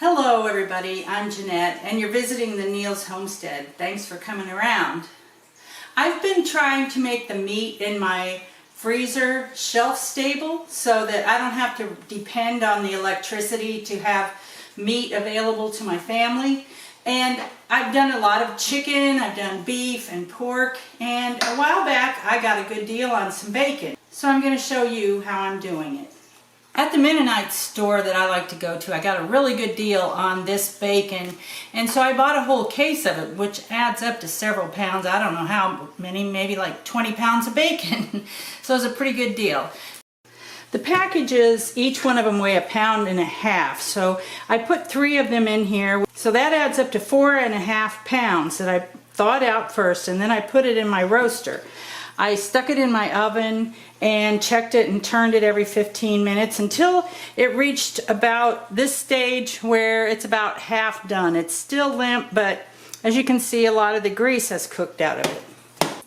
Hello everybody, I'm Jeanette and you're visiting the Neals Homestead. Thanks for coming around. I've been trying to make the meat in my freezer shelf stable so that I don't have to depend on the electricity to have meat available to my family. And I've done a lot of chicken, I've done beef and pork, and a while back I got a good deal on some bacon. So I'm going to show you how I'm doing it. At the Mennonite store that I like to go to, I got a really good deal on this bacon, and so I bought a whole case of it, which adds up to several pounds. I don't know how many, maybe like 20 pounds of bacon. So it's a pretty good deal. The packages, each one of them weigh 1.5 pounds, so I put 3 of them in here. So that adds up to 4.5 pounds that I thawed out first, and then I put it in my roaster. I stuck it in my oven and checked it and turned it every 15 minutes until it reached about this stage where it's about half done. It's still limp, but as you can see, a lot of the grease has cooked out of it.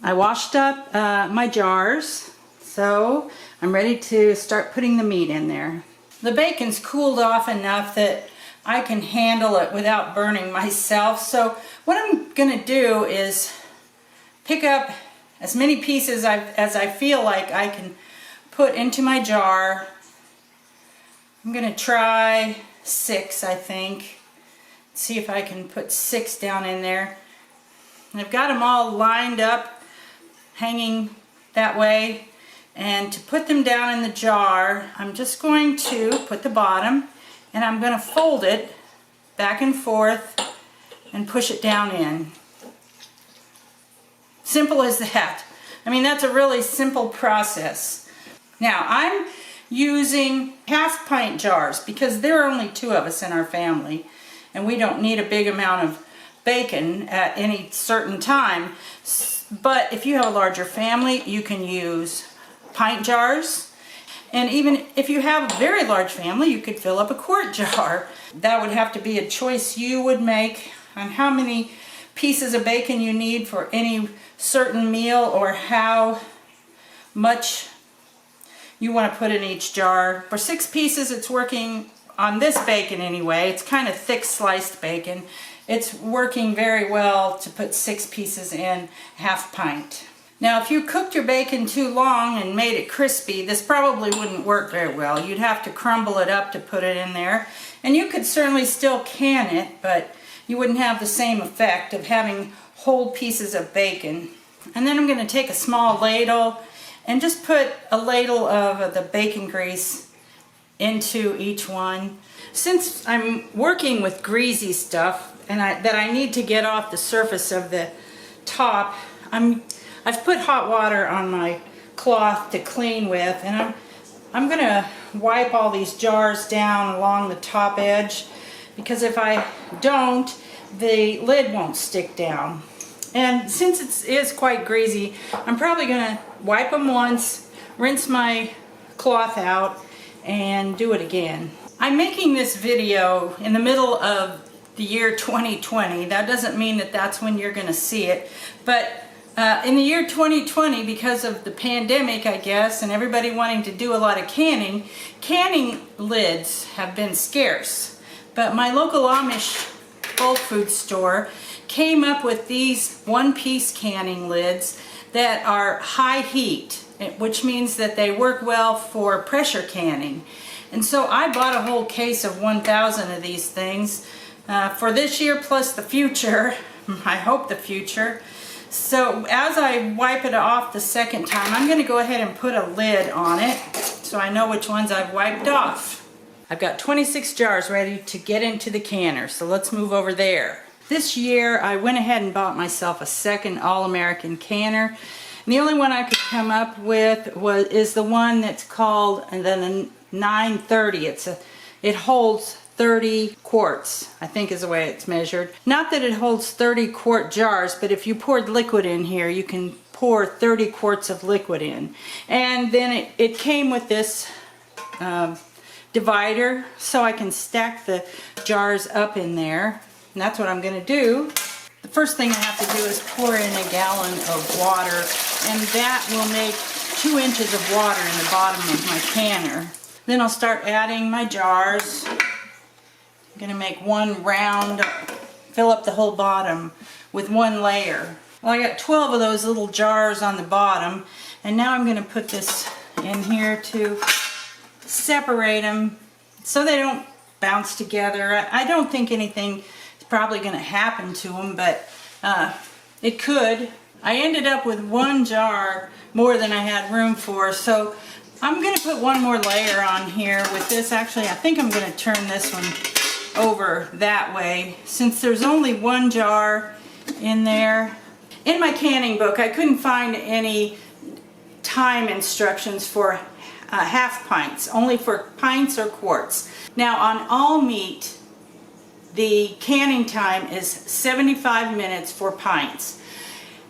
I washed up my jars, so I'm ready to start putting the meat in there. The bacon's cooled off enough that I can handle it without burning myself. So what I'm going to do is pick up as many pieces as I feel like I can put into my jar. I'm going to try 6, I think. See if I can put 6 down in there. And I've got them all lined up, hanging that way. And to put them down in the jar, I'm just going to put the bottom and I'm going to fold it back and forth and push it down in. Simple as that. I mean, that's a really simple process. Now, I'm using half-pint jars because there are only 2 of us in our family, and we don't need a big amount of bacon at any certain time. But if you have a larger family, you can use pint jars. And even if you have a very large family, you could fill up a quart jar. That would have to be a choice you would make on how many pieces of bacon you need for any certain meal, or how much you want to put in each jar. For 6 pieces, it's working on this bacon anyway. It's kind of thick sliced bacon. It's working very well to put 6 pieces in half pint. Now, if you cooked your bacon too long and made it crispy, this probably wouldn't work very well. You'd have to crumble it up to put it in there. And you could certainly still can it, but you wouldn't have the same effect of having whole pieces of bacon. And then I'm going to take a small ladle and just put a ladle of the bacon grease into each one. Since I'm working with greasy stuff and that I need to get off the surface of the top, I've put hot water on my cloth to clean with, and I'm going to wipe all these jars down along the top edge, because if I don't, the lid won't stick down. And since it is quite greasy, I'm probably going to wipe them once, rinse my cloth out, and do it again. I'm making this video in the middle of the year 2020. That doesn't mean that that's when you're going to see it, but in the year 2020, because of the pandemic, I guess, and everybody wanting to do a lot of canning lids have been scarce. But my local Amish bulk food store came up with these one-piece canning lids that are high heat, which means that they work well for pressure canning. And so I bought a whole case of 1,000 of these things for this year plus the future. I hope the future. So as I wipe it off the second time, I'm going to go ahead and put a lid on it so I know which ones I've wiped off. I've got 26 jars ready to get into the canner, so let's move over there. This year I went ahead and bought myself a second All-American canner. And the only one I could come up with is the one that's called the 930. It holds 30 quarts, I think is the way it's measured. Not that it holds 30 quart jars, but if you poured liquid in here, you can pour 30 quarts of liquid in. And then it came with this divider, so I can stack the jars up in there. And that's what I'm going to do. The first thing I have to do is pour in a gallon of water, and that will make 2 inches of water in the bottom of my canner. Then I'll start adding my jars. I'm going to make one round, fill up the whole bottom with one layer. Well, I got 12 of those little jars on the bottom, and now I'm going to put this in here to separate them so they don't bounce together. I don't think anything is probably going to happen to them, but it could. I ended up with one jar more than I had room for, so I'm going to put one more layer on here with this. Actually, I think I'm going to turn this one over that way since there's only one jar in there. In my canning book, I couldn't find any time instructions for half pints, only for pints or quarts. Now on all meat, the canning time is 75 minutes for pints.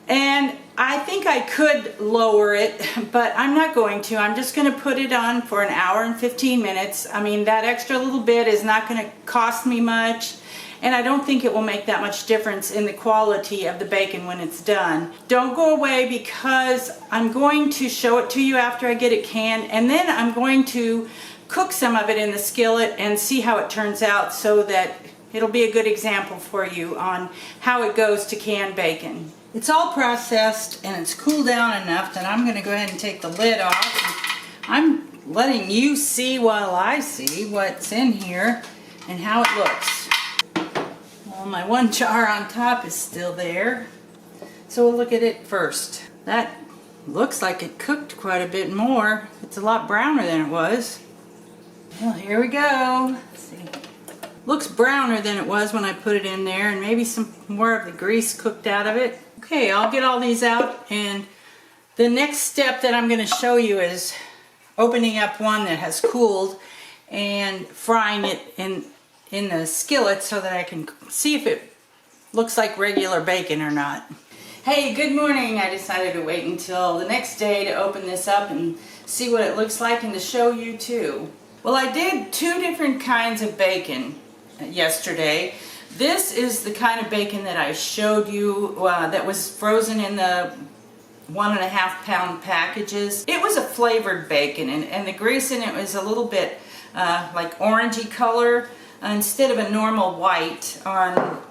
And I think I could lower it, but I'm not going to. I'm just going to put it on for an hour and 15 minutes. I mean, that extra little bit is not going to cost me much, and I don't think it will make that much difference in the quality of the bacon when it's done. Don't go away, because I'm going to show it to you after I get it canned, and then I'm going to cook some of it in the skillet and see how it turns out, so that it'll be a good example for you on how it goes to canned bacon. It's all processed and it's cooled down enough that I'm going to go ahead and take the lid off. I'm letting you see while I see what's in here and how it looks. Well, my one jar on top is still there, so we'll look at it first. That looks like it cooked quite a bit more. It's a lot browner than it was. Well, here we go. Let's see. Looks browner than it was when I put it in there, and maybe some more of the grease cooked out of it. Okay, I'll get all these out, and the next step that I'm going to show you is opening up one that has cooled and frying it in the skillet so that I can see if it looks like regular bacon or not. Hey, good morning. I decided to wait until the next day to open this up and see what it looks like and to show you too. Well, I did two different kinds of bacon yesterday. This is the kind of bacon that I showed you that was frozen in the 1.5 pound packages. It was a flavored bacon, and the grease in it was a little bit like orangey color instead of a normal white on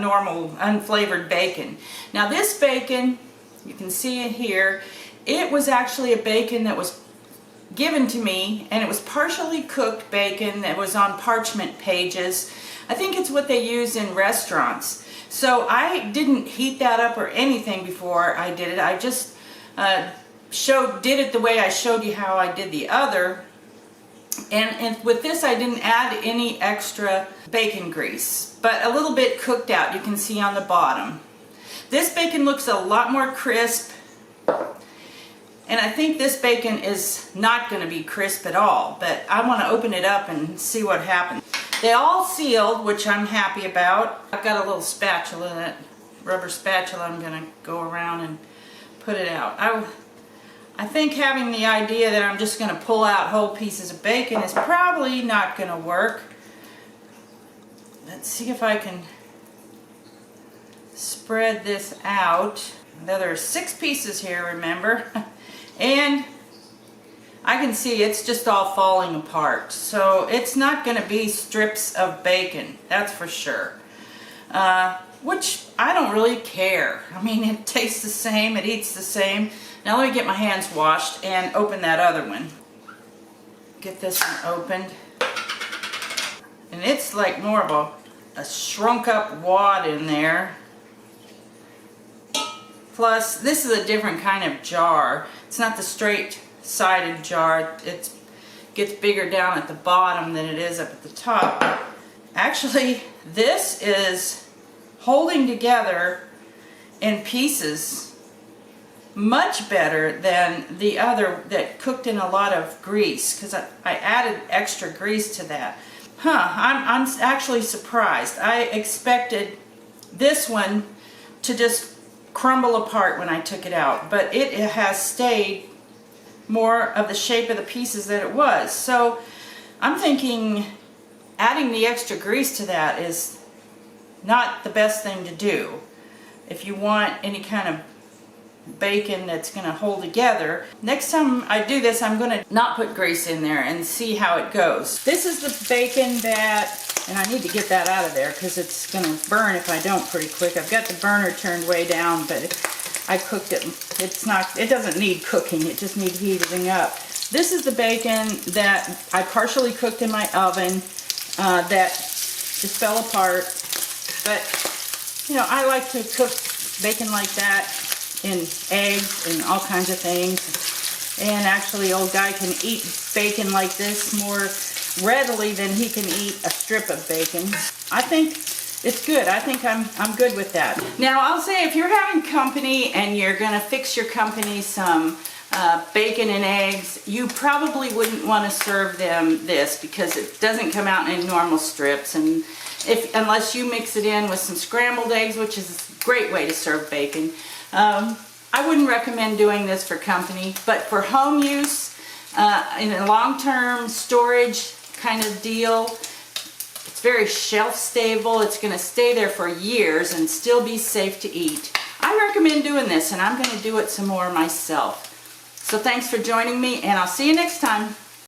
normal unflavored bacon. Now this bacon, you can see it here, it was actually a bacon that was given to me, and it was partially cooked bacon that was on parchment pages. I think it's what they use in restaurants. So I didn't heat that up or anything before I did it. I just did it the way I showed you how I did the other. And with this, I didn't add any extra bacon grease, but a little bit cooked out, you can see on the bottom. This bacon looks a lot more crisp, and I think this bacon is not going to be crisp at all, but I want to open it up and see what happens. They all sealed, which I'm happy about. I've got a little spatula, that rubber spatula. I'm going to go around and put it out. I think having the idea that I'm just going to pull out whole pieces of bacon is probably not going to work. Let's see if I can spread this out. Now there are 6 pieces here, remember? And I can see it's just all falling apart. So it's not going to be strips of bacon, that's for sure. Which I don't really care. I mean, it tastes the same, it eats the same. Now let me get my hands washed and open that other one. Get this one opened. And it's like more of a shrunk up wad in there. Plus, this is a different kind of jar. It's not the straight sided jar. It gets bigger down at the bottom than it is up at the top. Actually, this is holding together in pieces much better than the other that cooked in a lot of grease, because I added extra grease to that. I'm actually surprised. I expected this one to just crumble apart when I took it out, but it has stayed more of the shape of the pieces that it was. So I'm thinking adding the extra grease to that is not the best thing to do if you want any kind of bacon that's going to hold together. Next time I do this, I'm going to not put grease in there and see how it goes. This is the bacon that And I need to get that out of there because it's going to burn if I don't pretty quick. I've got the burner turned way down, but I cooked it. It doesn't need cooking, it just needs heating up. This is the bacon that I partially cooked in my oven that just fell apart. But, you know, I like to cook bacon like that in eggs and all kinds of things. And actually, old guy can eat bacon like this more readily than he can eat a strip of bacon. I think it's good. I think I'm good with that. Now, I'll say if you're having company and you're gonna fix your company some bacon and eggs, you probably wouldn't want to serve them this because it doesn't come out in normal strips, and unless you mix it in with some scrambled eggs, which is a great way to serve bacon. I wouldn't recommend doing this for company, but for home use, in a long-term storage kind of deal, it's very shelf stable. It's going to stay there for years and still be safe to eat. I recommend doing this, and I'm going to do it some more myself. So thanks for joining me, and I'll see you next time.